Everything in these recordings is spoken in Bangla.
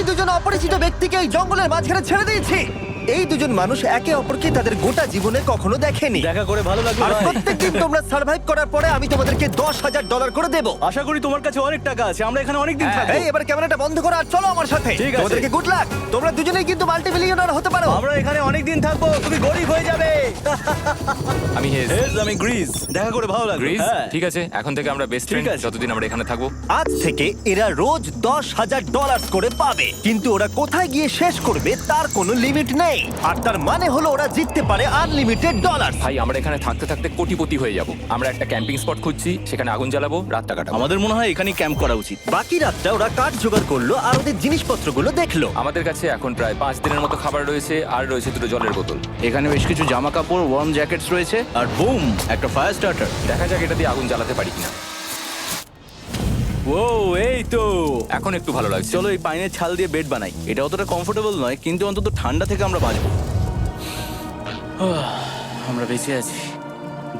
দুজন অপরিচিত ব্যক্তিকে এই জঙ্গলের মাঝখানে ছেড়ে দিয়েছি। এই দুজন মানুষ একে অপরকে তাদের গোটা জীবনে কখনো দেখেনি। দেখা করে ভালো লাগলো আর ভাই। প্রত্যেকদিন তোমরা সার্ভাইভ করার পরে আমি তোমাদেরকে $10,000 করে দেবো। আশা করি তোমার কাছে অনেক টাকা আছে, আমরা এখানে অনেক দিন থাকবো। এই এবার ক্যামেরাটা বন্ধ করো আর চলো আমার সাথে। ঠিক আছে। তোমাদেরকে গুড লাক। তোমরা দুজনেই কিন্তু মাল্টিমিলিয়নার হতে পারো। আমরা এখানে অনেক দিন থাকবো, তুমি গরিব হয়ে যাবে। আমি হেজ। আমি গ্রিস। দেখা করে ভালো লাগলো। গ্রিস হ্যাঁ। ঠিক আছে, এখন থেকে আমরা বেস্ট ফ্রেন্ড আছে। যতদিন আমরা এখানে থাকবো। আজ থেকে এরা রোজ $10,000 করে পাবে, কিন্তু ওরা কোথায় গিয়ে শেষ করবে তার কোনো লিমিট নেই। আর তার মানে হলো ওরা জিততে পারে আনলিমিটেড ডলার। ভাই আমরা এখানে থাকতে থাকতে কোটিপতি হয়ে যাব। আমরা একটা ক্যাম্পিং স্পট খুঁজছি, সেখানে আগুন জ্বালাবো, রাতটা কাটাবো। আমাদের মনে হয় এখানে ক্যাম্প করা উচিত। বাকি রাতটা ওরা কাঠ জোগাড় করলো আর ওদের জিনিসপত্রগুলো দেখলো। আমাদের কাছে এখন প্রায় 5 দিনের মতো খাবার রয়েছে, আর রয়েছে 2 জলের বোতল। এখানে বেশ কিছু জামা কাপড়, ওয়ার্ম জ্যাকেটস রয়েছে, আর বুম, একটা ফায়ার স্টার্টার। দেখা যাক এটা দিয়ে আগুন জ্বালাতে পারি কিনা। ও এই তো। এখন একটু ভালো লাগছে। চলো এই পাইনের ছাল দিয়ে বেড বানাই। এটা অতটা কমফোর্টেবল নয়, কিন্তু অন্তত ঠান্ডা থেকে আমরা বাঁচবো। আমরা বেঁচে আছি।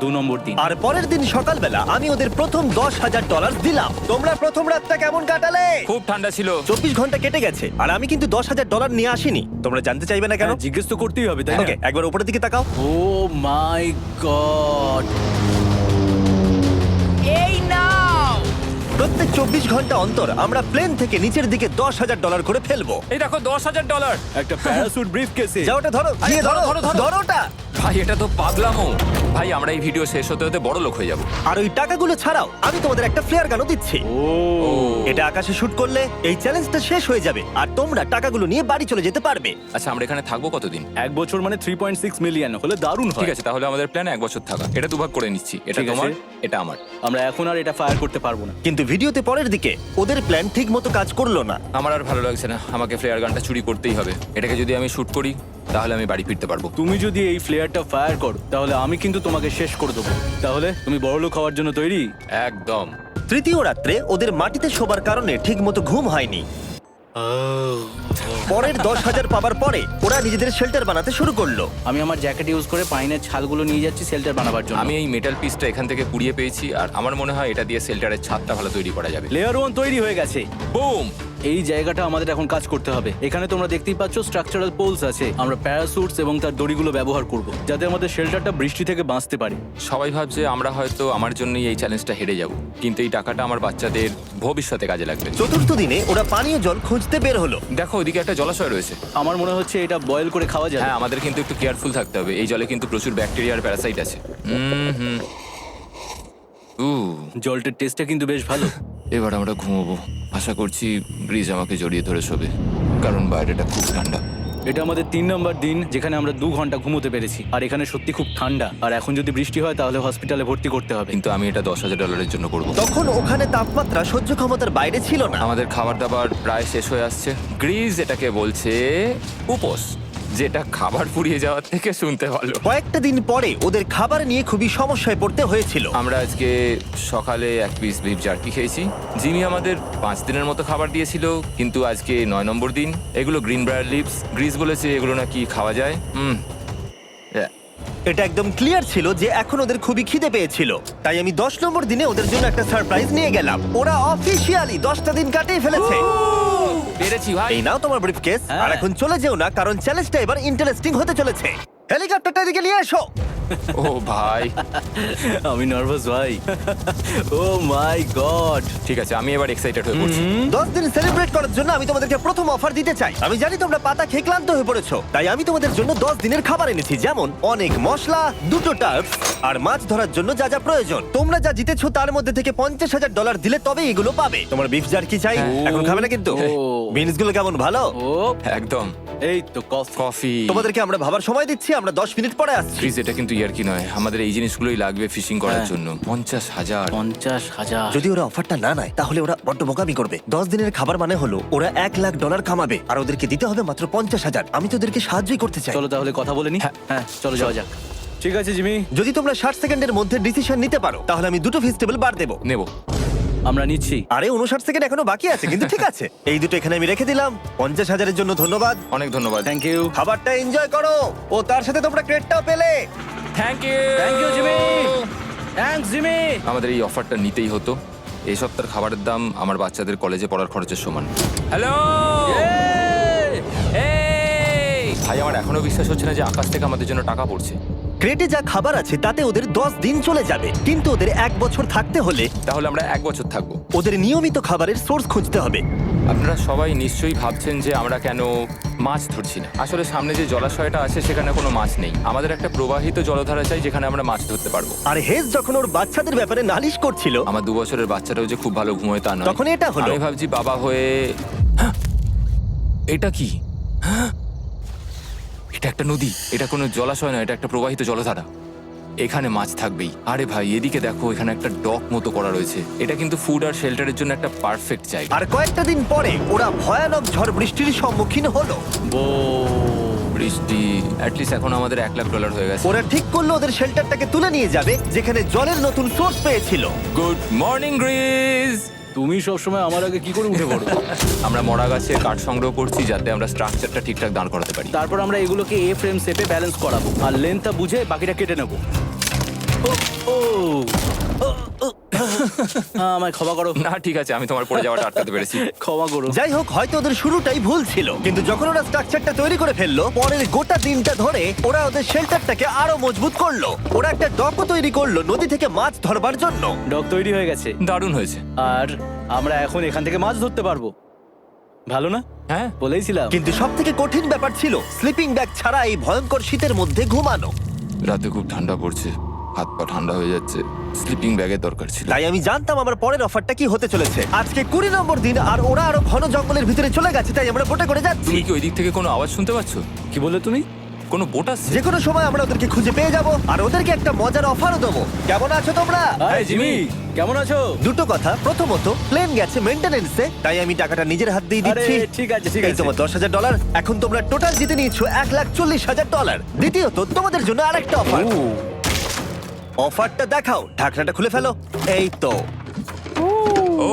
2 নম্বর দিন। আর পরের দিন সকালবেলা আমি ওদের প্রথম $10,000 দিলাম। তোমরা প্রথম রাতটা কেমন কাটালে? খুব ঠান্ডা ছিল। 24 ঘন্টা কেটে গেছে আর আমি কিন্তু $10,000 নিয়ে আসিনি। তোমরা জানতে চাইবে না কেন? হ্যাঁ, জিজ্ঞেস তো করতেই হবে, তাই না? ওকে, একবার উপরের দিকে তাকাও। ও মাই গড। প্রত্যেক 24 ঘন্টা অন্তর আমরা প্লেন থেকে নিচের দিকে $10,000 করে ফেলবো। এই দেখো $10,000। একটা প্যারাসুট ব্রিফকেসে। যা ওটা ধরো, গিয়ে ধরো, ধরো ওটা। ভাই এটা তো পাগলামো। ভাই আমরা এই ভিডিও শেষ হতে হতে বড় লোক হয়ে যাব। আর ওই টাকাগুলো ছাড়াও আমি তোমাদের একটা ফ্লেয়ার গানও দিচ্ছি। ও এটা আকাশে শুট করলে এই চ্যালেঞ্জটা শেষ হয়ে যাবে আর তোমরা টাকাগুলো নিয়ে বাড়ি চলে যেতে পারবে। আচ্ছা আমরা এখানে থাকবো কতদিন? 1 বছর মানে 3.6 মিলিয়ন হলে দারুণ হয়। ঠিক আছে, তাহলে আমাদের প্ল্যান 1 বছর থাকা। এটা দুভাগ করে নিচ্ছি, এটা ঠিক আছে। তোমার, এটা আমার। আমরা এখন আর এটা ফায়ার করতে পারবো না। কিন্তু ভিডিওতে পরের দিকে ওদের প্ল্যান ঠিক মতো কাজ করলো না। আমার আর ভালো লাগছে না, আমাকে ফ্লেয়ার গানটা চুরি করতেই হবে। এটাকে যদি আমি শুট করি তাহলে আমি বাড়ি ফিরতে পারবো। তুমি যদি এই ফ্লেয়ারটা ফায়ার করো তাহলে আমি কিন্তু তোমাকে শেষ করে দেবো। তাহলে তুমি বড়লোক হওয়ার জন্য তৈরি? একদম। তৃতীয় রাত্রে ওদের মাটিতে শোবার কারণে ঠিক মতো ঘুম হয়নি। পরের 10,000 পাবার পরে ওরা নিজেদের শেল্টার বানাতে শুরু করলো। আমি আমার জ্যাকেট ইউজ করে পাইনের ছালগুলো নিয়ে যাচ্ছি শেল্টার বানাবার জন্য। আমি এই মেটাল পিসটা এখান থেকে কুড়িয়ে পেয়েছি, আর আমার মনে হয় এটা দিয়ে শেল্টারের ছাদটা ভালো তৈরি করা যাবে। লেয়ার 1 তৈরি হয়ে গেছে। বুম! এই জায়গাটা আমাদের এখন কাজ করতে হবে। এখানে তোমরা দেখতেই পাচ্ছ স্ট্রাকচারাল পোলস আছে। আমরা প্যারাসুটস এবং তার দড়িগুলো ব্যবহার করব যাতে আমাদের শেল্টারটা বৃষ্টি থেকে বাঁচতে পারে। সবাই ভাবছে আমরা হয়তো আমার জন্যই এই চ্যালেঞ্জটা হেরে যাব, কিন্তু এই টাকাটা আমার বাচ্চাদের ভবিষ্যতে কাজে লাগবে। চতুর্থ দিনে ওরা পানীয় জল খুঁজতে বের হলো। দেখো ওইদিকে একটা জলাশয় রয়েছে। আমার মনে হচ্ছে এটা বয়েল করে খাওয়া যাবে। হ্যাঁ, আমাদের কিন্তু একটু কেয়ারফুল থাকতে হবে। এই জলে কিন্তু প্রচুর ব্যাকটেরিয়া আর প্যারাসাইট আছে। হুম। জলটার টেস্টটা কিন্তু বেশ ভালো। এবার আমরা ঘুমোবো। আশা করছি ব্রিজ আমাকে জড়িয়ে ধরে শোবে, কারণ বাইরেটা খুব ঠান্ডা। এটা আমাদের 3 নম্বর দিন যেখানে আমরা 2 ঘন্টা ঘুমোতে পেরেছি। আর এখানে সত্যি খুব ঠান্ডা। আর এখন যদি বৃষ্টি হয় তাহলে হসপিটালে ভর্তি করতে হবে। কিন্তু আমি এটা $10,000 জন্য করব। তখন ওখানে তাপমাত্রা সহ্য ক্ষমতার বাইরে ছিল না। আমাদের খাবার দাবার প্রায় শেষ হয়ে আসছে। গ্রিজ এটাকে বলছে উপোস, যেটা খাবার পুড়িয়ে যাওয়ার থেকে শুনতে ভালো। কয়েকটা দিন পরে ওদের খাবার নিয়ে খুবই সমস্যায় পড়তে হয়েছিল। আমরা আজকে সকালে 1 পিস বিফ জার্কি খেয়েছি। জিমি আমাদের 5 দিনের মতো খাবার দিয়েছিল, কিন্তু আজকে 9 নম্বর দিন। এগুলো গ্রিন ব্রায়ার লিভস। গ্রিজ বলেছে এগুলো নাকি খাওয়া যায়। এটা একদম ক্লিয়ার ছিল যে এখন ওদের খুবই খিদে পেয়েছিল। তাই আমি 10 নম্বর দিনে ওদের জন্য একটা সারপ্রাইজ নিয়ে গেলাম। ওরা অফিশিয়ালি 10টা দিন কাটিয়ে ফেলেছে। পেরেছি ভাই। এই নাও তোমার ব্রিফকেস। হ্যাঁ। আর এখন চলে যেও না, কারণ চ্যালেঞ্জটা এবার ইন্টারেস্টিং হতে চলেছে। হেলিকপ্টারটা এদিকে নিয়ে এসো। ও ভাই, আমি নার্ভাস ভাই। ও মাই গড। ঠিক আছে, আমি এবার এক্সাইটেড হয়ে পড়ছি। 10 দিন সেলিব্রেট করার জন্য আমি তোমাদেরকে প্রথম অফার দিতে চাই। আমি জানি তোমরা পাতা খেয়ে ক্লান্ত হয়ে পড়েছো, তাই আমি তোমাদের জন্য 10 দিনের খাবার এনেছি, যেমন অনেক মশলা, 2টো টার্ফ আর মাছ ধরার জন্য যা যা প্রয়োজন। তোমরা যা জিতেছো তার মধ্যে থেকে $50,000 দিলে তবে এগুলো পাবে। তোমার বিফ জার্কি চাই? এখন খাবে না কিন্তু? ও। বিনস গুলো কেমন ভালো? ও একদম। এই তো কফি। কফি। তোমাদেরকে আমরা ভাবার সময় দিচ্ছি, আমরা 10 মিনিট পরে আসছি। ফ্রিজ, এটা কিন্তু ইয়ার কি নয়, আমাদের এই জিনিসগুলোই লাগবে ফিশিং করার হ্যাঁ। জন্য। 50,000। 50,000। যদি ওরা অফারটা না নেয় তাহলে ওরা বড্ড বোকামি করবে। 10 দিনের খাবার মানে হলো ওরা $1,00,000 কামাবে আর ওদেরকে দিতে হবে মাত্র 50,000। আমি তো ওদেরকে সাহায্যই করতে চাই। চলো তাহলে কথা বলে নি। হ্যাঁ চলো যাওয়া যাক। ঠিক আছে জিমি। যদি তোমরা 60 সেকেন্ডের মধ্যে ডিসিশন নিতে পারো তাহলে আমি 2টো ভেজিটেবল বার দেবো। নেব। আমরা নিচ্ছি। আরে 59 সেকেন্ড এখনো বাকি আছে, কিন্তু ঠিক আছে। এই দুটো এখানে আমি রেখে দিলাম। 50,000-এর জন্য ধন্যবাদ। অনেক ধন্যবাদ। Thank you. খাবারটা এনজয় করো। ও তার সাথে তোমরা ক্রেডটাও পেলে। Thank you. Thank you Jimmy. Thanks Jimmy. আমাদের এই অফারটা নিতেই হতো। এই সপ্তাহের খাবারের দাম আমার বাচ্চাদের কলেজে পড়ার খরচের সমান। হ্যালো। ভাই আমার এখনো বিশ্বাস হচ্ছে না যে আকাশ থেকে আমাদের জন্য টাকা পড়ছে। ক্রেটে যা খাবার আছে তাতে ওদের 10 দিন চলে যাবে, কিন্তু ওদের 1 বছর থাকতে হলে তাহলে আমরা 1 বছর থাকবো। ওদের নিয়মিত খাবারের সোর্স খুঁজতে হবে। আপনারা সবাই নিশ্চয়ই ভাবছেন যে আমরা কেন মাছ ধরছি না। আসলে সামনে যে জলাশয়টা আছে সেখানে কোনো মাছ নেই। আমাদের একটা প্রবাহিত জলধারা চাই যেখানে আমরা মাছ ধরতে পারবো। আর হেজ যখন ওর বাচ্চাদের ব্যাপারে নালিশ করছিল, আমার 2 বছরের বাচ্চাটাও যে খুব ভালো ঘুমোয় তা নয়। তখন এটা হলো। আমি ভাবছি বাবা হয়ে এটা কি? এটা একটা নদী, এটা কোনো জলাশয় নয়, এটা একটা প্রবাহিত জলধারা। এখানে মাছ থাকবেই। আরে ভাই এদিকে দেখো, এখানে একটা ডক মতো করা রয়েছে। এটা কিন্তু ফুড আর শেল্টারের জন্য একটা পারফেক্ট জায়গা। আর কয়েকটা দিন পরে ওরা ভয়ানক ঝড় বৃষ্টির সম্মুখীন হলো। বৃষ্টি অ্যাটলিস্ট এখন আমাদের $1,00,000 হয়ে গেছে। ওরা ঠিক করলো ওদের শেল্টারটাকে তুলে নিয়ে যাবে, যেখানে জলের নতুন সোর্স পেয়েছিল। Good morning Greece. তুমি সবসময় আমার আগে কি করে উঠে পড়ো? আমরা মরা গাছে কাঠ সংগ্রহ করছি যাতে আমরা স্ট্রাকচারটা ঠিকঠাক দাঁড় করাতে পারি। তারপর আমরা এগুলোকে এ ফ্রেম শেপে ব্যালেন্স করাবো আর লেন্থটা বুঝে বাকিটা কেটে নেবো। আমায় ক্ষমা করো। না ঠিক আছে, আমি তোমার পড়ে যাওয়াটা আটকাতে পেরেছি। ক্ষমা করো। যাই হোক, হয়তো ওদের শুরুটাই ভুল ছিল, কিন্তু যখন ওরা স্ট্রাকচারটা তৈরি করে ফেললো, পরের গোটা দিনটা ধরে ওরা ওদের শেল্টারটাকে আরো মজবুত করলো। ওরা একটা ডকও তৈরি করলো নদী থেকে মাছ ধরবার জন্য। ডক তৈরি হয়ে গেছে দারুণ হয়েছে। আর আমরা এখন এখান থেকে মাছ ধরতে পারবো। ভালো না? হ্যাঁ বলেইছিলাম। কিন্তু সব থেকে কঠিন ব্যাপার ছিল স্লিপিং ব্যাগ ছাড়া এই ভয়ঙ্কর শীতের মধ্যে ঘুমানো। রাতে খুব ঠান্ডা পড়ছে, হাত পা ঠান্ডা হয়ে যাচ্ছে। স্লিপিং ব্যাগের দরকার ছিল। তাই আমি জানতাম আমার পরের অফারটা কি হতে চলেছে। আজকে 20 নম্বর দিন, আর ওরা আরো ঘন জঙ্গলের ভিতরে চলে গেছে, তাই আমরা বোটে করে যাচ্ছি। তুমি কি ওই দিক থেকে কোনো আওয়াজ শুনতে পাচ্ছ? কি বললে তুমি? কোনো বোট আসছে? যে কোনো সময় আমরা ওদেরকে খুঁজে পেয়ে যাব, আর ওদেরকে একটা মজার অফারও দেবো। কেমন আছো তোমরা? হাই জিমি, কেমন আছো? দুটো কথা, প্রথমত প্লেন গেছে মেইনটেনেন্সে, তাই আমি টাকাটা নিজের হাত দিয়ে দিচ্ছি। আরে, ঠিক আছে, ঠিক এই আছে। তোমার $10,000। এখন তোমরা টোটাল জিতে নিয়েছো $1,40,000। দ্বিতীয়ত তোমাদের জন্য আরেকটা অফার। অফারটা দেখাও, ঢাকনাটা খুলে ফেলো। এই তো, ও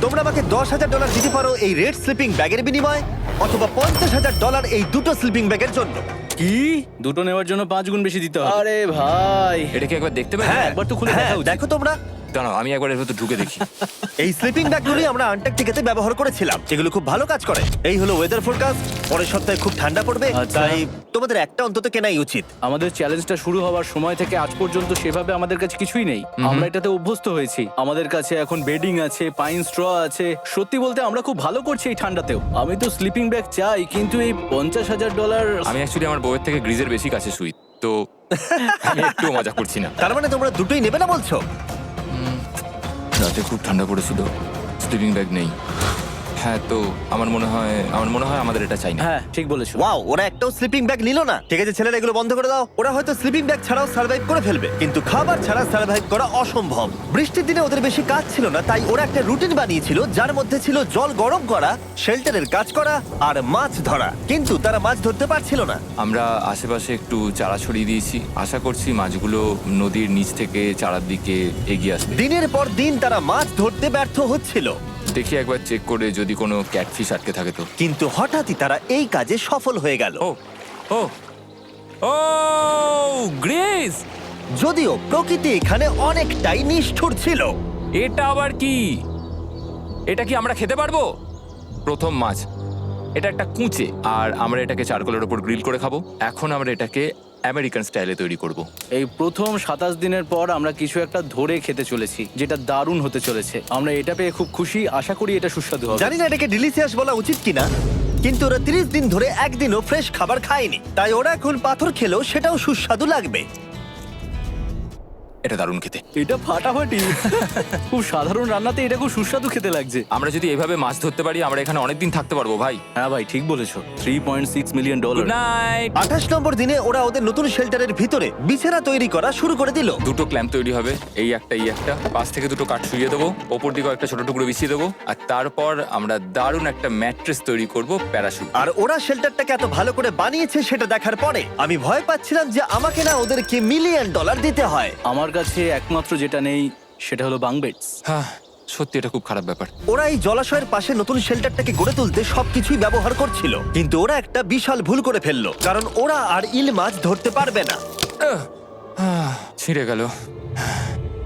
তোমরা আমাকে $10,000 দিতে পারো এই রেড স্লিপিং ব্যাগের বিনিময়ে, অথবা $50,000 এই দুটো স্লিপিং ব্যাগের জন্য। কি? দুটো নেওয়ার জন্য 5 গুণ বেশি দিতে হবে? আরে ভাই, এটা কি একবার দেখতে পারি? হ্যাঁ, একবার তো খুলে দেখা উচিত। দেখো তোমরা। দাঁড়াও আমি একবার এর ভেতর ঢুকে দেখি। এই স্লিপিং ব্যাগগুলি আমরা আন্টার্কটিকাতে ব্যবহার করেছিলাম, এগুলো খুব ভালো কাজ করে। এই হলো ওয়েদার ফোরকাস্ট, পরের সপ্তাহে খুব ঠান্ডা পড়বে, আচ্ছা। তাই তোমাদের একটা অন্তত কেনাই উচিত। আমাদের চ্যালেঞ্জটা শুরু হওয়ার সময় থেকে আজ পর্যন্ত সেভাবে আমাদের কাছে কিছুই নেই। আমরা এটাতে অভ্যস্ত হয়েছি। আমাদের কাছে এখন বেডিং আছে, পাইন স্ট্র আছে। সত্যি বলতে আমরা খুব ভালো করছি এই ঠান্ডাতেও। আমি তো স্লিপিং ব্যাগ চাই, কিন্তু এই $50,000। আমি অ্যাকচুয়ালি আমার বউয়ের থেকে গ্রিজের বেশি কাছে শুই, তো আমি একটু মজা করছি না। তার মানে তোমরা দুটোই নেবে না বলছো? রাতে খুব ঠান্ডা পড়েছিল, স্লিপিং ব্যাগ নেই। হ্যাঁ, তো আমার মনে হয় আমাদের এটা চাই না। হ্যাঁ, ঠিক বলেছো। ওয়াও, ওরা একটাও স্লিপিং ব্যাগ নিল না। ঠিক আছে ছেলেরা, এগুলো বন্ধ করে দাও। ওরা হয়তো স্লিপিং ব্যাগ ছাড়াও সার্ভাইভ করে ফেলবে, কিন্তু খাবার ছাড়া সার্ভাইভ করা অসম্ভব। বৃষ্টির দিনে ওদের বেশি কাজ ছিল না, তাই ওরা একটা রুটিন বানিয়েছিল যার মধ্যে ছিল জল গরম করা, শেল্টারের কাজ করা আর মাছ ধরা। কিন্তু তারা মাছ ধরতে পারছিল না। আমরা আশেপাশে একটু চারা ছড়িয়ে দিয়েছি, আশা করছি মাছগুলো নদীর নিচ থেকে চারার দিকে এগিয়ে আসবে। দিনের পর দিন তারা মাছ ধরতে ব্যর্থ হচ্ছিল, দেখি একবার চেক করে যদি কোনো ক্যাটফিশ আটকে থাকে তো। কিন্তু হঠাৎই তারা এই কাজে সফল হয়ে গেল। ও ও ও গ্রেস, যদিও প্রকৃতি এখানে অনেকটাই নিষ্ঠুর ছিল। এটা আবার কি? এটা কি আমরা খেতে পারবো? প্রথম মাছ, এটা একটা কুঁচে, আর আমরা এটাকে চারকোলের ওপর গ্রিল করে খাবো। এখন আমরা এটাকে আমেরিকান স্টাইলে তৈরি করব। এই প্রথম 27 দিনের পর আমরা কিছু একটা ধরে খেতে চলেছি, যেটা দারুণ হতে চলেছে। আমরা এটা পেয়ে খুব খুশি, আশা করি এটা সুস্বাদু হবে। জানি না এটাকে ডিলিশিয়াস বলা উচিত কিনা, কিন্তু ওরা 30 দিন ধরে একদিনও ফ্রেশ খাবার খায়নি, তাই ওরা এখন পাথর খেলেও সেটাও সুস্বাদু লাগবে। এটা দারুণ খেতে। এটা ফাটাফাটি। খুব সাধারণ রান্নাতে এটা খুব সুস্বাদু খেতে লাগছে। আমরা যদি এভাবে মাছ ধরতে পারি আমরা এখানে অনেকদিন থাকতে পারবো ভাই। হ্যাঁ ভাই, ঠিক বলেছো। $3.6 মিলিয়ন। Good night. 28 নম্বর দিনে ওরা ওদের নতুন শেল্টারের ভিতরে বিছানা তৈরি করা শুরু করে দিল। দুটো ক্ল্যাম্প তৈরি হবে, এই একটা পাশ থেকে দুটো কাঠ শুইয়ে দেবো, ওপর দিকে একটা ছোট টুকরো বিছিয়ে দেবো, আর তারপর আমরা দারুণ একটা ম্যাট্রেস তৈরি করব, প্যারাশুট। আর ওরা শেল্টারটাকে এত ভালো করে বানিয়েছে সেটা দেখার পরে আমি ভয় পাচ্ছিলাম যে আমাকে না ওদেরকে $1 মিলিয়ন দিতে হয়। আমার কাছে একমাত্র যেটা নেই সেটা হলো বাঙ্ক বেডস। হ্যাঁ, সত্যি এটা খুব খারাপ ব্যাপার। ওরা এই জলাশয়ের পাশে নতুন শেল্টারটাকে গড়ে তুলতে সবকিছুই ব্যবহার করছিল, কিন্তু ওরা একটা বিশাল ভুল করে ফেললো, কারণ ওরা আর ইল মাছ ধরতে পারবে না। ছিঁড়ে গেল।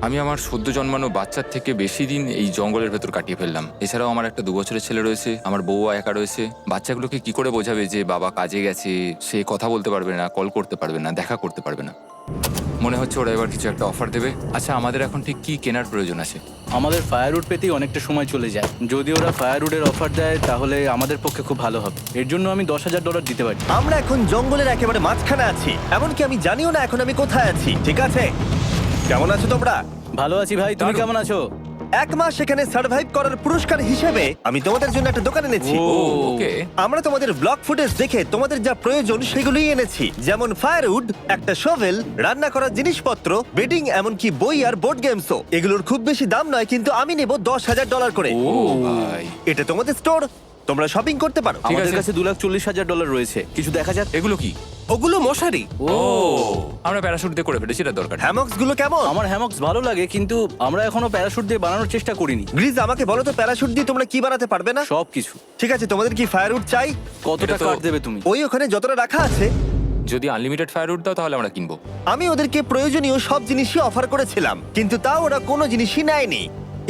আমি আমার সদ্য জন্মানো বাচ্চার থেকে বেশি দিন এই জঙ্গলের ভেতর কাটিয়ে ফেললাম। এছাড়াও আমার একটা 2 বছরের ছেলে রয়েছে, আমার বউ একা রয়েছে। বাচ্চাগুলোকে কি করে বোঝাবে যে বাবা কাজে গেছে, সে কথা বলতে পারবে না, কল করতে পারবে না, দেখা করতে পারবে না। মনে হচ্ছে ওরা এবার কিছু একটা অফার দেবে। আচ্ছা, আমাদের এখন ঠিক কি কেনার প্রয়োজন আছে? আমাদের ফায়ারউড পেতেই অনেকটা সময় চলে যায়। যদি ওরা ফায়ারউডের অফার দেয় তাহলে আমাদের পক্ষে খুব ভালো হবে। এর জন্য আমি $10,000 দিতে পারি। আমরা এখন জঙ্গলের একেবারে মাঝখানে আছি, এমনকি আমি জানিও না এখন আমি কোথায় আছি। ঠিক আছে, কেমন আছো তোমরা? ভালো আছি ভাই, তুমি দারুণ। কেমন আছো? 1 মাস এখানে সার্ভাইভ করার পুরস্কার হিসেবে আমি তোমাদের জন্য একটা দোকান এনেছি। ও। ওকে। আমরা তোমাদের ব্লগ ফুটেজ দেখে তোমাদের যা প্রয়োজন সেগুলোই এনেছি, যেমন ফায়ারউড, একটা শোভেল, রান্না করার জিনিসপত্র, বেডিং, এমনকি বই আর বোর্ড গেমসও। এগুলোর খুব বেশি দাম নয়, কিন্তু আমি নেব $10,000 করে। ও ভাই, এটা তোমাদের স্টোর, তোমরা শপিং করতে পারো। ঠিক আমাদের আছে। কাছে $2,40,000 রয়েছে। কিছু দেখা যাক। এগুলো কি? ওগুলো মশারি। ও, আমরা প্যারাশুট দিয়ে করে ফেলেছি, এটা দরকার। হ্যামক্স গুলো কেমন? আমার হ্যামক্স ভালো লাগে, কিন্তু আমরা এখনো প্যারাশুট দিয়ে বানানোর চেষ্টা করিনি। গ্রিজ, আমাকে বলো তো, প্যারাশুট দিয়ে তোমরা কি বানাতে পারবে না? সবকিছু। ঠিক আছে, তোমাদের কি ফায়ারউড চাই? কতটা এটা তো- কাট দেবে তুমি? ওই ওখানে যতটা রাখা আছে। যদি আনলিমিটেড ফায়ারউড দাও তাহলে আমরা কিনবো। আমি ওদেরকে প্রয়োজনীয় সব জিনিসই অফার করেছিলাম, কিন্তু তাও ওরা কোনো জিনিসই নেয়নি।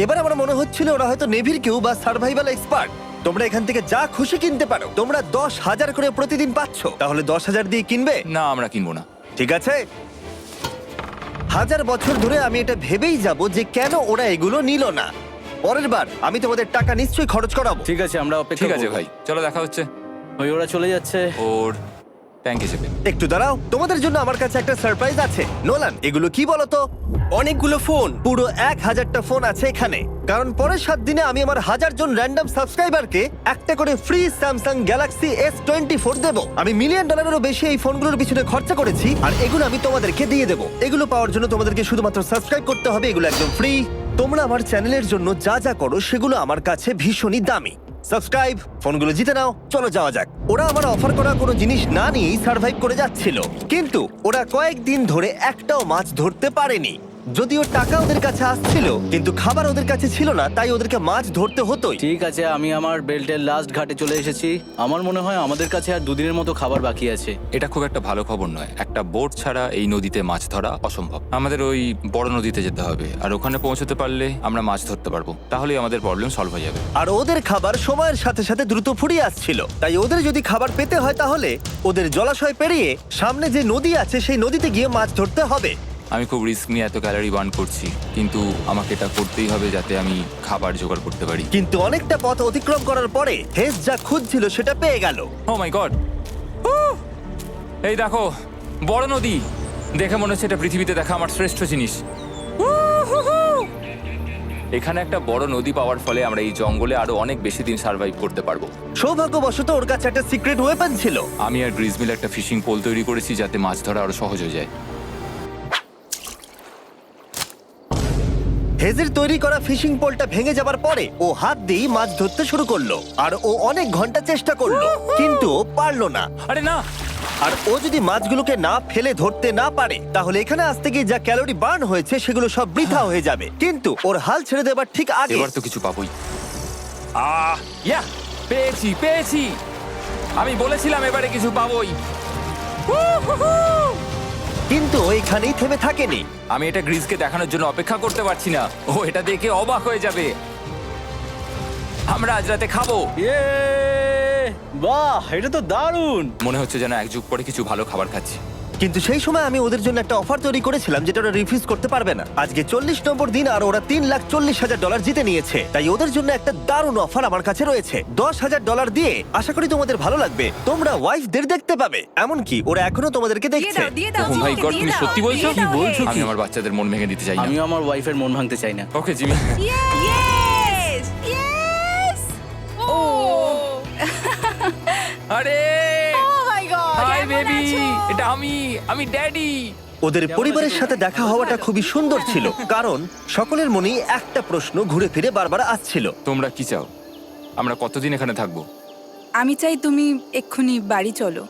এবার আমার মনে হচ্ছিল ওরা হয়তো নেভির কেউ বা সার্ভাইভাল এক্সপার্ট। তোমরা এখান থেকে যা খুশি কিনতে পারো। তোমরা 10,000 করে প্রতিদিন পাচ্ছ, তাহলে 10,000 দিয়ে কিনবে? না, আমরা কিনবো না। ঠিক আছে। 1000 বছর ধরে আমি এটা ভেবেই যাব যে কেন ওরা এগুলো নিল না। পরের বার আমি তোমাদের টাকা নিশ্চয়ই খরচ করাবো। ঠিক আছে, আমরা অপেক্ষা ঠিক আছে করব। ভাই, চলো দেখা হচ্ছে। ওই ওরা চলে যাচ্ছে। ওর ট্যাঙ্ক হিসেবে। একটু দাঁড়াও, তোমাদের জন্য আমার কাছে একটা সারপ্রাইজ আছে। নোলান, এগুলো কি বলো তো? অনেকগুলো ফোন। পুরো 1000টা ফোন আছে এখানে, কারণ পরের 7 দিনে আমি আমার 1000 জন র্যান্ডম সাবস্ক্রাইবারকে একটা করে ফ্রি স্যামসাং গ্যালাক্সি S24 দেব। আমি $1 মিলিয়নেরও বেশি এই ফোনগুলোর পিছনে খরচা করেছি, আর এগুলো আমি তোমাদেরকে দিয়ে দেব। এগুলো পাওয়ার জন্য তোমাদেরকে শুধুমাত্র সাবস্ক্রাইব করতে হবে, এগুলো একদম ফ্রি। তোমরা আমার চ্যানেলের জন্য যা যা করো সেগুলো আমার কাছে ভীষণই দামি। সাবস্ক্রাইব, ফোনগুলো জিতে নাও, চলো যাওয়া যাক। ওরা আমার অফার করা কোনো জিনিস না নিয়েই সার্ভাইভ করে যাচ্ছিল, কিন্তু ওরা কয়েকদিন ধরে একটাও মাছ ধরতে পারেনি। যদিও টাকা ওদের কাছে আসছিল, কিন্তু খাবার ওদের কাছে ছিল না, তাই ওদেরকে মাছ ধরতে হতোই। ঠিক আছে, আমি আমার বেল্টের লাস্ট ঘাটে চলে এসেছি। আমার মনে হয় আমাদের কাছে আর 2 দিনের মতো খাবার বাকি আছে। এটা খুব একটা ভালো খবর নয়। একটা বোট ছাড়া এই নদীতে মাছ ধরা অসম্ভব। আমাদের ওই বড় নদীতে যেতে হবে, আর ওখানে পৌঁছতে পারলে আমরা মাছ ধরতে পারবো। তাহলেই আমাদের প্রবলেম সলভ হয়ে যাবে। আর ওদের খাবার সময়ের সাথে সাথে দ্রুত ফুরিয়ে আসছিল, তাই ওদের যদি খাবার পেতে হয় তাহলে ওদের জলাশয় পেরিয়ে সামনে যে নদী আছে সেই নদীতে গিয়ে মাছ ধরতে হবে। আমি খুব রিস্ক নিয়ে এত ক্যালোরি বার্ন করছি, কিন্তু আমাকে এটা করতেই হবে যাতে আমি খাবার জোগাড় করতে পারি। কিন্তু অনেকটা পথ অতিক্রম করার পরে হেস যা খুঁজছিল সেটা পেয়ে গেল। ও মাই গড, এই দেখো বড় নদী। দেখে মনে হচ্ছে এটা পৃথিবীতে দেখা আমার শ্রেষ্ঠ জিনিস। এখানে একটা বড় নদী পাওয়ার ফলে আমরা এই জঙ্গলে আরো অনেক বেশি দিন সার্ভাইভ করতে পারবো। সৌভাগ্যবশত ওর কাছে একটা সিক্রেট ওয়েপন ছিল। আমি আর গ্রিজমিল একটা ফিশিং পোল তৈরি করেছি যাতে মাছ ধরা আরো সহজ হয়ে যায়। হেজের তৈরি করা ফিশিং পোলটা ভেঙে যাবার পরে ও হাত দিয়ে মাছ ধরতে শুরু করলো, আর ও অনেক ঘন্টা চেষ্টা করলো, কিন্তু ও পারলো না। আরে না, আর ও যদি মাছগুলোকে না ফেলে ধরতে না পারে তাহলে এখানে আসতে গিয়ে যা ক্যালোরি বার্ন হয়েছে সেগুলো সব বৃথা হয়ে যাবে। কিন্তু ওর হাল ছেড়ে দেবার ঠিক আগে এবার তো কিছু পাবোই। ইয়া, পেয়েছি পেয়েছি। আমি বলেছিলাম এবারে কিছু পাবোই। কিন্তু ও এখানেই থেমে থাকেনি। আমি এটা গ্রিজকে দেখানোর জন্য অপেক্ষা করতে পারছি না। ও এটা দেখে অবাক হয়ে যাবে। আমরা আজ রাতে খাবো। ইয়ে! বাহ, এটা তো দারুণ। মনে হচ্ছে যেন এক যুগ পরে কিছু ভালো খাবার খাচ্ছি। কিন্তু সেই সময় আমি ওদের জন্য একটা অফার তৈরি করেছিলাম যেটা ওরা রিফিউজ করতে পারবে না। আজকে 40 নম্বর দিন আর ওরা $3,40,000 জিতে নিয়েছে, তাই ওদের জন্য একটা দারুণ অফার আমার কাছে রয়েছে। $10,000 দিয়ে আশা করি তোমাদের ভালো লাগবে। তোমরা ওয়াইফদের দেখতে পাবে, এমনকি ওরা এখনো তোমাদেরকে দেখছে। ও মাই গড, তুমি সত্যি বলছো? কি বলছো? আমি আমার বাচ্চাদের মন ভেঙে দিতে চাই না। আমি আমার ওয়াইফের মন ভাঙতে চাই না। Okay Jimmy. Yes! Yes! Oh! আরে Oh my God! হাই কেমন বেবি, আছো? এটা আমি ড্যাডি। ওদের পরিবারের সাথে দেখা হওয়াটা খুবই সুন্দর ছিল, কারণ সকলের মনেই একটা প্রশ্ন ঘুরে ফিরে বারবার আসছিল। তোমরা কি চাও? আমরা কতদিন এখানে থাকবো? আমি চাই তুমি এক্ষুনি বাড়ি চলো,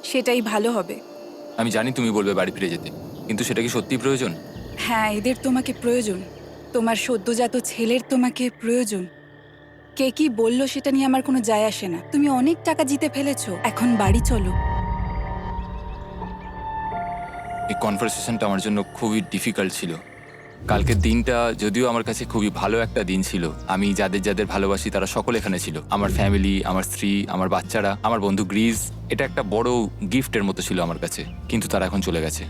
সেটাই ভালো হবে। আমি জানি তুমি বলবে বাড়ি ফিরে যেতে, কিন্তু সেটা কি সত্যি প্রয়োজন? হ্যাঁ, এদের তোমাকে প্রয়োজন। তোমার সদ্যজাত ছেলের তোমাকে প্রয়োজন। কে কি বললো সেটা নিয়ে আমার কোনো যায় আসে না। তুমি অনেক টাকা জিতে ফেলেছো, এখন বাড়ি চলো। এই কনভারসেশনটা আমার জন্য খুবই ডিফিকাল্ট ছিল, কালকের দিনটা যদিও আমার কাছে খুবই ভালো একটা দিন ছিল। আমি যাদের যাদের ভালোবাসি তারা সকলে এখানে ছিল। আমার ফ্যামিলি, আমার স্ত্রী, আমার বাচ্চারা, আমার বন্ধু গ্রিজ। এটা একটা বড় গিফটের মতো ছিল আমার কাছে, কিন্তু তারা এখন চলে গেছে।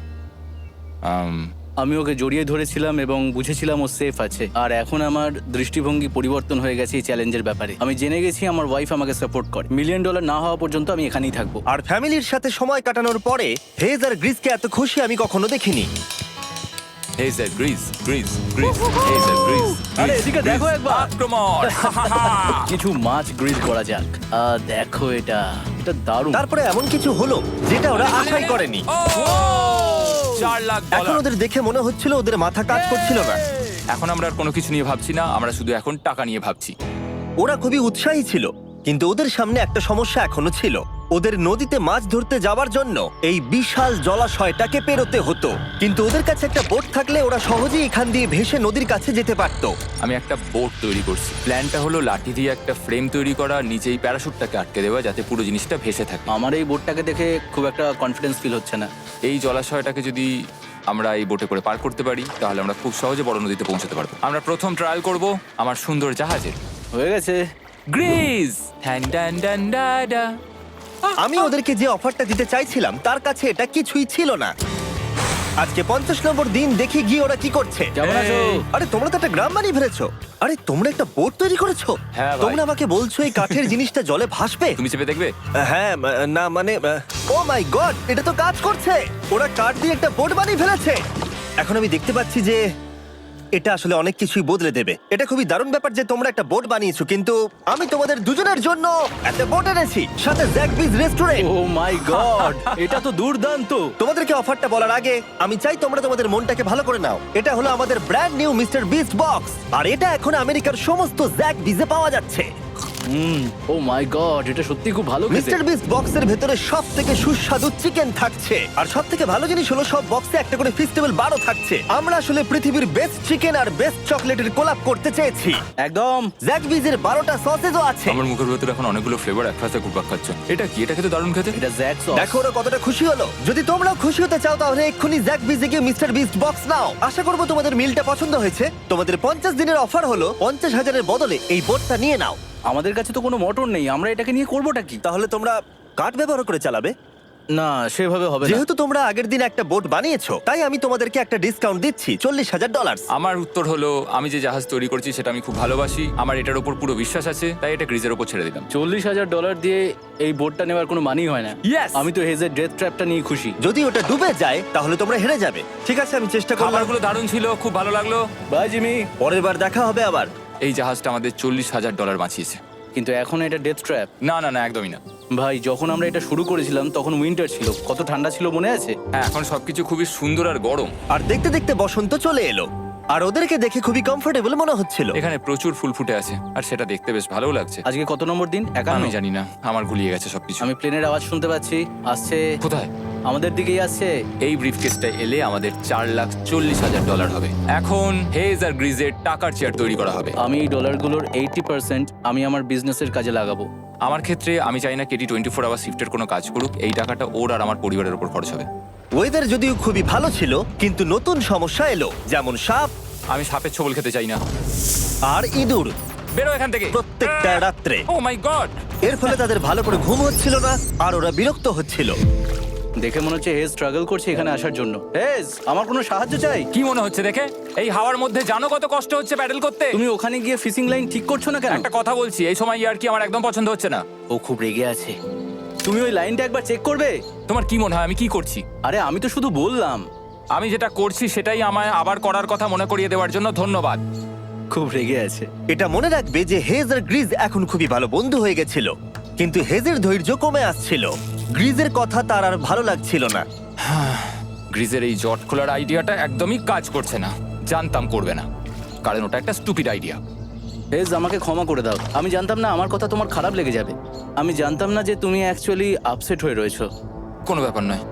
আমি ওকে জড়িয়ে ধরেছিলাম এবং বুঝেছিলাম ও সেফ আছে। আর এখন আমার দৃষ্টিভঙ্গি পরিবর্তন হয়ে গেছে এই চ্যালেঞ্জের ব্যাপারে। আমি জেনে গেছি আমার ওয়াইফ আমাকে সাপোর্ট করে। $1 মিলিয়ন না হওয়া পর্যন্ত আমি এখানেই থাকবো। আর ফ্যামিলির সাথে সময় কাটানোর পরে হেজ আর গ্রিসকে এত খুশি আমি কখনো দেখিনি। হেজার, গ্রিজ, গ্রিজ, গ্রিজ, হেজার, গ্রিজ। আরে এদিকে দেখো একবার। আক্রমণ! কিছু মাছ গ্রিল করা যাক। দেখো এটা দারুণ। তারপরে এমন কিছু হলো যেটা ওরা আশাই করেনি। ও! 4 লাখ এখন ডলার। ওদের দেখে মনে হচ্ছিল ওদের মাথা কাজ করছিল না। এখন আমরা আর কোনো কিছু নিয়ে ভাবছি না, আমরা শুধু এখন টাকা নিয়ে ভাবছি। ওরা খুবই উৎসাহী ছিল, কিন্তু ওদের সামনে একটা সমস্যা এখনো ছিল। ওদের নদীতে মাছ ধরতে যাওয়ার জন্য এই বিশাল জলাশয়টাকে পেরোতে হতো, কিন্তু ওদের কাছে একটা বোট থাকলে ওরা সহজেই এখান দিয়ে ভেসে নদীর কাছে যেতে পারতো। আমি একটা বোট তৈরি করছি। প্ল্যানটা হলো লাঠি দিয়ে একটা ফ্রেম তৈরি করা, নিচেই প্যারাশুটটাকে আটকে দেওয়া, যাতে পুরো জিনিসটা ভেসে থাকে। আমার এই বোটটাকে দেখে খুব একটা কনফিডেন্স ফিল হচ্ছে না। এই জলাশয়টাকে যদি আমরা এই বোটে করে পার করতে পারি তাহলে আমরা খুব সহজে বড় নদীতে পৌঁছতে পারবো। আমরা প্রথম ট্রায়াল করব আমার সুন্দর জাহাজের। হয়ে গেছে। গ্রিজ! হ্যান ডান ডান ডা ডা। আমি ওদেরকে যে অফারটা দিতে চাইছিলাম তার কাছে এটা কিছুই ছিল না। আজকে 50 নম্বর দিন, দেখি গিয়ে ওরা কি করছে। কেমন আছো? আরে তোমরা তো একটা গ্রাম বানিয়ে ফেলেছো। আরে তোমরা একটা বোট তৈরি করেছো? হ্যাঁ ভাই। তোমরা আমাকে বলছো এই কাঠের জিনিসটা জলে ভাসবে? তুমি চেপে দেখবে? হ্যাঁ, না মানে, ও মাই গড, এটা তো কাজ করছে। ওরা কাঠ দিয়ে একটা বোট বানিয়ে ফেলেছে। এখন আমি দেখতে পাচ্ছি যে এটা আসলে অনেক কিছুই বদলে দেবে। এটা খুবই দারুণ ব্যাপার যে তোমরা একটা বোট বানিয়েছো, কিন্তু আমি তোমাদের দুজনের জন্য একটা বোট এনেছি, সাথে জ্যাকবিজ রেস্টুরেন্ট। ও মাই গড, এটা তো দুর্দান্ত। তোমাদেরকে অফারটা বলার আগে আমি চাই তোমরা তোমাদের মনটাকে ভালো করে নাও। এটা হলো আমাদের brand new Mister Beast box, আর এটা এখন আমেরিকার সমস্ত জ্যাক বিজে পাওয়া যাচ্ছে। ও মাই গড, এটা সত্যি খুব ভালো খেতে। মিস্টার বিস্ট বক্সের ভেতরে সব থেকে সুস্বাদু চিকেন থাকছে, আর সব থেকে ভালো জিনিস হলো সব বক্সে একটা করে ফেস্টিভ্যাল বারও থাকছে। আমরা আসলে পৃথিবীর বেস্ট চিকেন আর বেস্ট চকলেটের কোলাপ করতে চেয়েছি। একদম। জ্যাক বিজের 12টা সসেজও আছে। আমার মুখের ভেতরে এখন অনেকগুলো ফ্লেভার একসাথে ঘুরপাক খাচ্ছে। এটা কি? এটা খেতে দারুণ খেতে। এটা জ্যাক সস। দেখো ওরা কতটা খুশি হলো। যদি তোমরাও খুশি হতে চাও তাহলে এক্ষুনি জ্যাক বিজে গিয়ে মিস্টার বিস্ট বক্স নাও। আশা করবো তোমাদের মিলটা পছন্দ হয়েছে। তোমাদের 50 দিনের অফার হলো 50,000-এর বদলে এই বোটটা নিয়ে নাও। আমাদের কাছে তো কোনো মোটর নেই, আমরা এটাকে নিয়ে করবোটা কি? তাহলে তোমরা কাঠ ব্যবহার করে চালাবে? না, সেভাবে হবে না। যেহেতু তোমরা আগের দিন একটা বোট বানিয়েছো, তাই আমি তোমাদেরকে একটা ডিসকাউন্ট দিচ্ছি, $40,000। আমার উত্তর হলো আমি যে জাহাজ তৈরি করছি সেটা আমি খুব ভালোবাসি, আমার এটার উপর পুরো বিশ্বাস আছে, তাই এটা গ্রিজের উপর ছেড়ে দিলাম। $40,000 দিয়ে এই বোটটা নেওয়ার কোনো মানেই হয় না। Yes! আমি তো হেজের ডেথ ট্র্যাপটা নিয়ে খুশি। যদি ওটা ডুবে যায় তাহলে তোমরা হেরে যাবে। ঠিক আছে, আমি চেষ্টা করলাম। খাবারগুলো দারুণ ছিল, খুব ভালো লাগলো। Bye Jimmy. পরের বার দেখা হবে আবার। এই জাহাজটা আমাদের $40,000 বাঁচিয়েছে। কিন্তু এখন এটা ডেথ ট্র্যাপ। না না না, একদমই না। ভাই, যখন আমরা এটা শুরু করেছিলাম তখন উইন্টার ছিল, কত ঠান্ডা ছিল মনে আছে? হ্যাঁ, এখন সবকিছু খুবই সুন্দর আর গরম। আর দেখতে দেখতে বসন্ত চলে এলো, আর ওদেরকে দেখে খুবই কমফোর্টেবল মনে হচ্ছিল। এখানে প্রচুর ফুল ফুটে আছে আর সেটা দেখতে বেশ ভালো লাগছে। আজকে কত নম্বর দিন? 51। আমি জানি না, আমার গুলিয়ে গেছে সবকিছু। আমি প্লেনের আওয়াজ শুনতে পাচ্ছি, আসছে। কোথায়? আমাদের দিকেই আসছে। এই ব্রিফকেসটা এলে আমাদের $4,40,000 হবে। এখন হেজ আর গ্রিজের টাকার চেয়ার তৈরি করা হবে। আমি এই ডলারগুলোর 80% আমি আমার বিজনেসের কাজে লাগাবো। আমার ক্ষেত্রে আমি চাই না কেটি 24 আওয়ার শিফটের কোনো কাজ করুক। এই টাকাটা ওর আর আমার পরিবারের উপর খরচ হবে। ওয়েদার যদিও খুবই ভালো ছিল, কিন্তু নতুন সমস্যা এলো, যেমন সাপ আমি সাপের ছোবল খেতে চাই না। আর ইঁদুর বেরো এখান থেকে প্রত্যেকটা রাত্রে। ও মাই গড! এর ফলে তাদের ভালো করে ঘুম হচ্ছিল না, আর ওরা বিরক্ত হচ্ছিল। দেখে মনে হচ্ছে হেজ স্ট্রাগল করছে এখানে আসার জন্য। হেজ, আমার কোনো সাহায্য চাই? কি মনে হচ্ছে দেখে? এই হাওয়ার মধ্যে জানো কত কষ্ট হচ্ছে প্যাডেল করতে? তুমি ওখানে গিয়ে ফিশিং লাইন ঠিক করছো না কেন? একটা কথা বলছি, এই সময় আর কি আমার একদম পছন্দ হচ্ছে না। ও খুব রেগে আছে। তুমি ওই লাইনটা একবার চেক করবে? তোমার কি মনে হয় আমি কি করছি? আরে আমি তো শুধু বললাম। আমি যেটা করছি সেটাই আমায় আবার করার কথা মনে করিয়ে দেওয়ার জন্য ধন্যবাদ। খুব রেগে আছে। এটা মনে রাখবে যে হেজ আর গ্রিজ এখন খুবই ভালো বন্ধু হয়ে গেছিল, কিন্তু হেজের ধৈর্য কমে আসছিল। গ্রিজের কথা তার আর ভালো লাগছিল না। গ্রিজের এই জট খোলার আইডিয়াটা একদমই কাজ করছে না। জানতাম করবে না, কারণ ওটা একটা স্টুপিড আইডিয়া। হেজ, আমাকে ক্ষমা করে দাও। আমি জানতাম না আমার কথা তোমার খারাপ লেগে যাবে। আমি জানতাম না যে তুমি অ্যাকচুয়ালি আপসেট হয়ে রয়েছো। কোনো ব্যাপার নয়।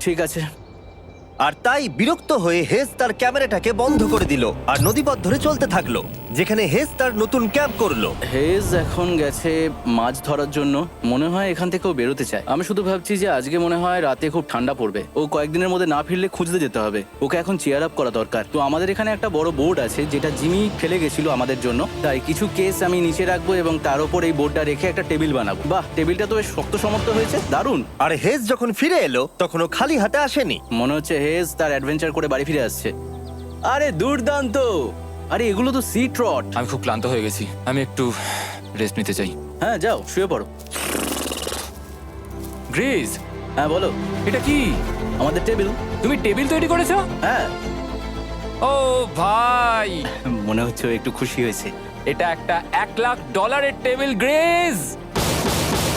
ঠিক আছে, আর তাই বিরক্ত হয়ে হেজ তার ক্যামেরাটাকে বন্ধ করে দিল আর নদীপথ ধরে চলতে থাকলো, যেখানে হেজ তার নতুন ক্যাম্প করলো। হেজ এখন গেছে মাছ ধরার জন্য। মনে হয় এখান থেকেও বেরোতে চায়। আমি শুধু ভাবছি যে আজকে মনে হয় রাতে খুব ঠান্ডা পড়বে। ও কয়েকদিনের মধ্যে না ফিরলে খুঁজতে যেতে হবে। ওকে এখন চিয়ার আপ করা দরকার। তো আমাদের এখানে একটা বড় বোর্ড আছে যেটা জিমি ফেলে গেছিল আমাদের জন্য। তাই কিছু কেস আমি নিচে রাখবো এবং তার উপর এই বোর্ডটা রেখে একটা টেবিল বানাবো। বাহ, টেবিলটা তো বেশ শক্ত সমর্থ হয়েছে, দারুণ। আর হেজ যখন ফিরে এলো তখন ও খালি হাতে আসেনি। মনে হচ্ছে হেজ তার অ্যাডভেঞ্চার করে বাড়ি ফিরে আসছে। আরে দুর্দান্ত! আরে এগুলো তো সি ট্রট। আমি খুব ক্লান্ত হয়ে গেছি, আমি একটু রেস্ট নিতে চাই। হ্যাঁ, যাও শুয়ে পড়ো। গ্রেস, হ্যাঁ বলো। এটা কি? আমাদের টেবিল। তুমি টেবিল তৈরি করেছো? হ্যাঁ, ও ভাই, মনে হচ্ছে ও একটু খুশি হয়েছে। এটা একটা $1,00,000 টেবিল। গ্রেস,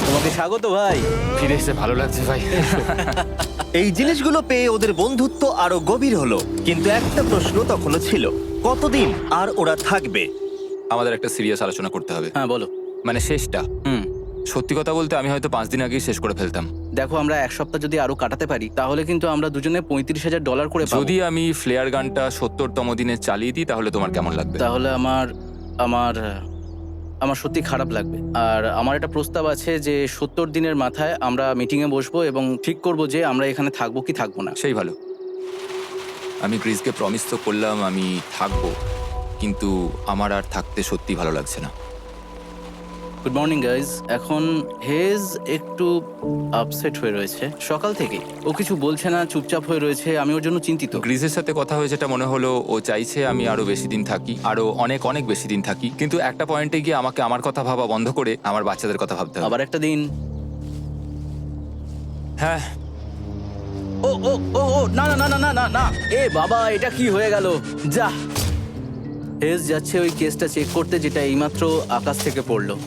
তোমাকে স্বাগত ভাই। ফিরে এসে ভালো লাগছে ভাই। এই জিনিসগুলো পেয়ে ওদের বন্ধুত্ব আরো গভীর হলো, কিন্তু একটা প্রশ্ন তখনও ছিল, কতদিন আর ওরা থাকবে? আমাদের একটা সিরিয়াস আলোচনা করতে হবে, হ্যাঁ বলো। মানে শেষটা। সত্যি কথা বলতে আমি হয়তো 5 দিন আগেই শেষ করে ফেলতাম। দেখো, আমরা এক সপ্তাহ যদি আরো কাটাতে পারি তাহলে কিন্তু আমরা দুজনে $35,000 করে পাবো। যদি আমি ফ্লেয়ার গানটা 70তম দিনে চালিয়ে দিই তাহলে তোমার কেমন লাগবে? তাহলে আমার আমার আমার সত্যি খারাপ লাগবে। আর আমার একটা প্রস্তাব আছে যে 70 দিনের মাথায় আমরা মিটিংয়ে বসবো এবং ঠিক করব যে আমরা এখানে থাকবো কি থাকবো না। সেই ভালো। আমি গ্রিসকে প্রমিস তো করলাম আমি থাকবো, কিন্তু আমার আর থাকতে সত্যি ভালো লাগছে না। Good morning guys. এখন হেজ একটু আপসেট হয়ে রয়েছে সকাল থেকে। ও কিছু বলছে না, চুপচাপ হয়ে রয়েছে। আমি ওর জন্য চিন্তিত। গ্রিসের সাথে কথা হয়ে যেটা মনে হলো, ও চাইছে আমি আরো বেশি দিন থাকি, আরো অনেক অনেক বেশি দিন থাকি। কিন্তু একটা পয়েন্টে গিয়ে আমাকে আমার কথা ভাবা বন্ধ করে আমার বাচ্চাদের কথা ভাবতে হবে। আবার একটা দিন। হ্যাঁ, ও ও ও ও না না না না না না না, এ বাবা, এটা কি হয়ে গেল? যা, হেজ যাচ্ছে ওই কেসটা চেক করতে যেটা এইমাত্র আকাশ থেকে পড়লো।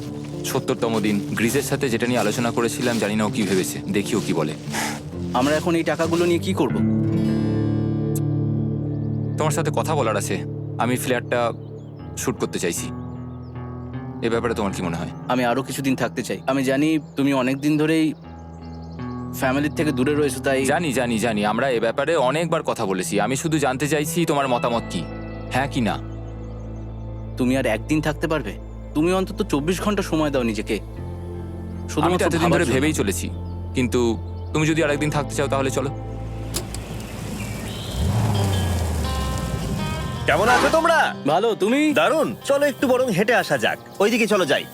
70তম দিন। গ্রিসের সাথে যেটা নিয়ে আলোচনা করেছিলাম, জানি না ও কি ভেবেছে, দেখি ও কি বলে। আমরা এখন এই টাকাগুলো নিয়ে কি করব? তোমার সাথে কথা বলার আছে। আমি ফ্ল্যাটটা শুট করতে চাইছি। এ ব্যাপারে তোমার কি মনে হয়? আমি আরো কিছুদিন থাকতে চাই। আমি জানি তুমি অনেক দিন ধরেই ফ্যামিলির থেকে দূরে রয়েছো, তাই জানি জানি জানি, আমরা এ ব্যাপারে অনেকবার কথা বলেছি। আমি শুধু জানতে চাইছি তোমার মতামত কি, হ্যাঁ কি না। তুমি আর একদিন থাকতে পারবে? তুমি অন্তত 24 ঘন্টা সময় দাও নিজেকে। আমি তো শুধুমাত্র এতদিন ভাবার ধরে জন্য। ভেবেই চলেছি, কিন্তু তুমি যদি আরেকদিন থাকতে চাও তাহলে চলো। কেমন আছো তোমরা? ভালো, তুমি? দারুণ। চলো একটু বরং হেঁটে আসা যাক, ওইদিকে চলো যাই।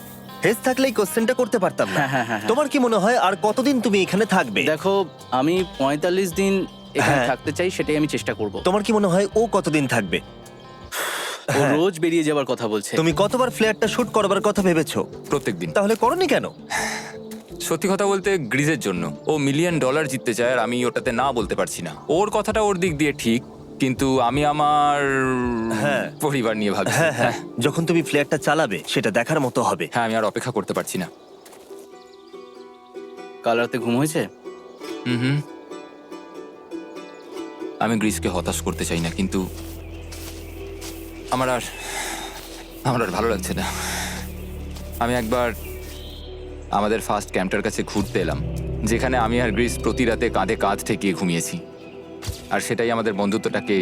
হেজ থাকলে এই কোশ্চেনটা করতে পারতাম না। হ্যাঁ। তোমার কি মনে হয় আর কতদিন তুমি এখানে থাকবে? দেখো, আমি 45 দিন এখানে হ্যাঁ। থাকতে চাই, সেটাই আমি চেষ্টা করব। তোমার কি মনে হয় ও কতদিন থাকবে? ও রোজ বেরিয়ে যাবার কথা বলছে। তুমি কতবার ফ্ল্যাটটা শুট করবার কথা ভেবেছো? প্রত্যেকদিন। তাহলে করনি কেন? সত্যি কথা বলতে গ্রিজের জন্য। ও $1 মিলিয়ন জিততে চায় আর আমি ওটাতে না বলতে পারছি না। ওর কথাটা ওর দিক দিয়ে ঠিক, কিন্তু আমি আমার হ্যাঁ। পরিবার নিয়ে ভাবছি। হ্যাঁ, যখন তুমি ফ্ল্যাটটা চালাবে সেটা দেখার মতো হবে। হ্যাঁ, আমি আর অপেক্ষা করতে পারছি না। কাল রাতে ঘুম হয়েছে? হুম। আমি গ্রিসকে হতাশ করতে চাই না, কিন্তু আমার আর ভালো লাগছে না। আমি একবার আমাদের ফার্স্ট ক্যাম্পটার কাছে ঘুরতে এলাম, যেখানে আমি আর গ্রিস প্রতি রাতে কাঁধে কাঁধ ঠেকিয়ে ঘুমিয়েছি, আর সেটাই আমাদের বন্ধুত্বটাকে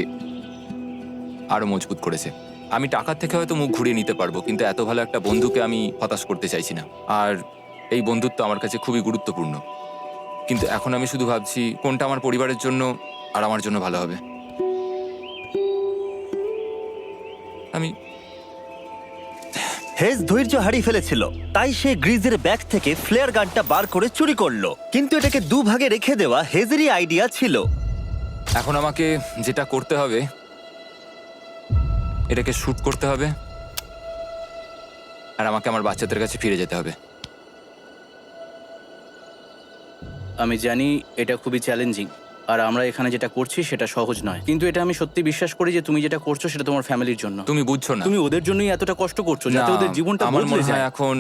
আরো মজবুত করেছে। আমি টাকার থেকে হয়তো মুখ ঘুরিয়ে নিতে পারবো, কিন্তু এত ভালো একটা বন্ধুকে আমি হতাশ করতে চাইছি না। আর এই বন্ধুত্ব আমার কাছে খুবই গুরুত্বপূর্ণ। কিন্তু এখন আমি শুধু ভাবছি কোনটা আমার পরিবারের জন্য আর আমার জন্য ভালো হবে। আমি হেজ ধৈর্য হারিয়ে ফেলেছিল, তাই সে গ্রিজের ব্যাগ থেকে ফ্লেয়ার গানটা বার করে চুরি করলো। কিন্তু এটাকে দুভাগে রেখে দেওয়া হেজেরই আইডিয়া ছিল। এখন আমাকে যেটা করতে হবে, এটাকে শুট করতে হবে, আর আমাকে আমার বাচ্চাদের কাছে ফিরে যেতে হবে। আমি জানি এটা খুবই চ্যালেঞ্জিং, আর আমরা এখানে যেটা করছি সেটা সহজ নয়, কিন্তু এটা আমি সত্যি বিশ্বাস করি যে তুমি যেটা করছো সেটা তোমার ফ্যামিলির জন্য। তুমি বুঝছো না, তুমি ওদের জন্যই এতটা কষ্ট করছো, যাতে না, ওদের জীবনটা আমার বদলে মনে হয় যায়। এখন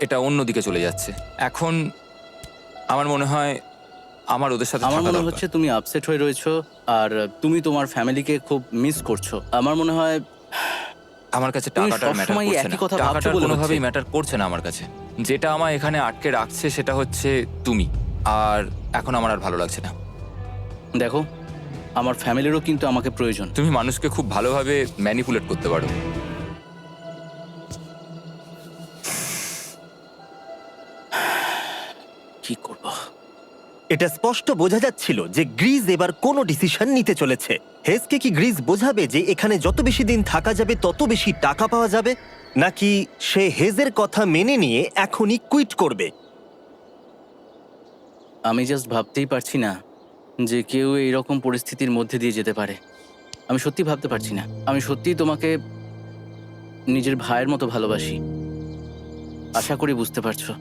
এটা অন্যদিকে চলে যাচ্ছে। এখন আমার মনে হয় আমার ওদের সাথে আমার থাকা মনে দরকার। হচ্ছে তুমি আপসেট হয়ে রয়েছো, আর তুমি তোমার ফ্যামিলিকে খুব মিস করছো। আমার মনে হয় আমার কাছে তুমি টাকাটা ম্যাটার সবসময় করছে একই না। কথা ভাবছো টাকাটা বলে কোনোভাবেই হচ্ছে। ম্যাটার করছে না আমার কাছে। যেটা আমায় এখানে আটকে রাখছে সেটা হচ্ছে তুমি, আর এখন আমার আর ভালো লাগছে না। দেখো, আমার ফ্যামিলিরও কিন্তু আমাকে প্রয়োজন। তুমি মানুষকে খুব ভালোভাবে ম্যানিপুলেট করতে পারো। কি করব? এটা স্পষ্ট বোঝা যাচ্ছিল যে গ্রিজ এবার কোনো ডিসিশন নিতে চলেছে। হেজকে কি গ্রিজ বোঝাবে যে এখানে যত বেশি দিন থাকা যাবে তত বেশি টাকা পাওয়া যাবে, নাকি সে হেজের কথা মেনে নিয়ে এখনই কুইট করবে? আমি জাস্ট ভাবতেই পারছি না যে কেউ এইরকম পরিস্থিতির মধ্যে দিয়ে যেতে পারে। আমি সত্যি ভাবতে পারছি না। আমি সত্যিই তোমাকে নিজের ভাইয়ের মতো ভালোবাসি। আশা করি বুঝতে পারছো।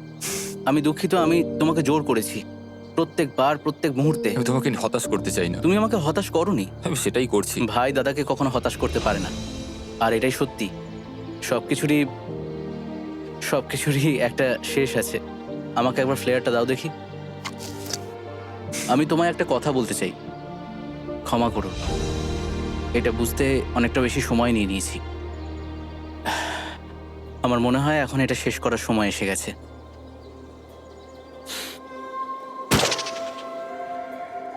আমি দুঃখিত, আমি তোমাকে জোর করেছি প্রত্যেকবার, প্রত্যেক মুহূর্তে। আমি তোমাকে হতাশ করতে চাই না, তুমি আমাকে হতাশ করোনি। আমি সেটাই করছি। ভাই দাদাকে কখনো হতাশ করতে পারে না, আর এটাই সত্যি। সবকিছুরই একটা শেষ আছে। আমাকে একবার ফ্লেয়ারটা দাও দেখি। আমি তোমায় একটা কথা বলতে চাই, ক্ষমা করো। এটা বুঝতে অনেকটা বেশি সময় নিয়ে নিয়েছি। আমার মনে হয় এখন এটা শেষ করার সময় এসে গেছে।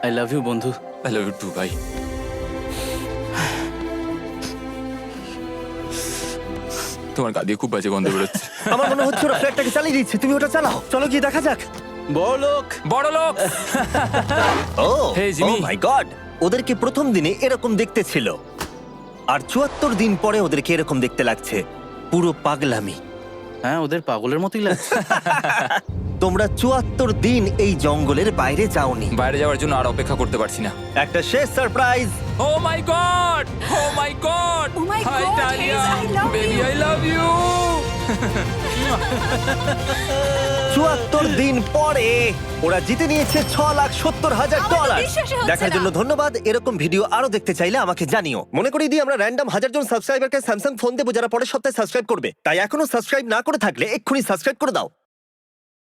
আই লাভ ইউ বন্ধু। আই লাভ ইউ টু ভাই। তোমার গা দিয়ে খুব বাজে গন্ধ বেরোচ্ছে। আমার মনে হচ্ছে ওরা ফ্ল্যাটটাকে চালিয়ে দিচ্ছে। তুমি ওটা চালাও, চলো গিয়ে দেখা যাক। বড় লোক। বড় লোক। ও Hey, Jimmy. মাই গড, ওদেরকে প্রথম দিনে এরকম দেখতে ছিল, আর ৭৪ দিন পরে ওদেরকে এরকম দেখতে লাগছে। পুরো পাগলামি। হ্যাঁ, ওদের পাগলের মতোই লাগছে। তোমরা ৭৪ দিন এই জঙ্গলের বাইরে যাওনি। বাইরে যাওয়ার জন্য আর অপেক্ষা করতে পারছি না। একটা শেষ surprise. Oh my god, oh my god, Oh my hi God, Dalia, Hayes, I love baby you. I love you. ৭৪ দিন পরে ওরা জিতে নিয়েছে $৬,৭০,০০০। আমার তো বিশ্বাসই হচ্ছে দেখার না। জন্য ধন্যবাদ। এরকম ভিডিও আরো দেখতে চাইলে আমাকে জানিও। মনে করিয়ে দিই, আমরা র্যান্ডম 1000 জন সাবস্ক্রাইবারকে স্যামসাং ফোন দেবো যারা পরের সপ্তাহে সাবস্ক্রাইব করবে। তাই এখনো সাবস্ক্রাইব না করে থাকলে এক্ষুনি সাবস্ক্রাইব করে দাও।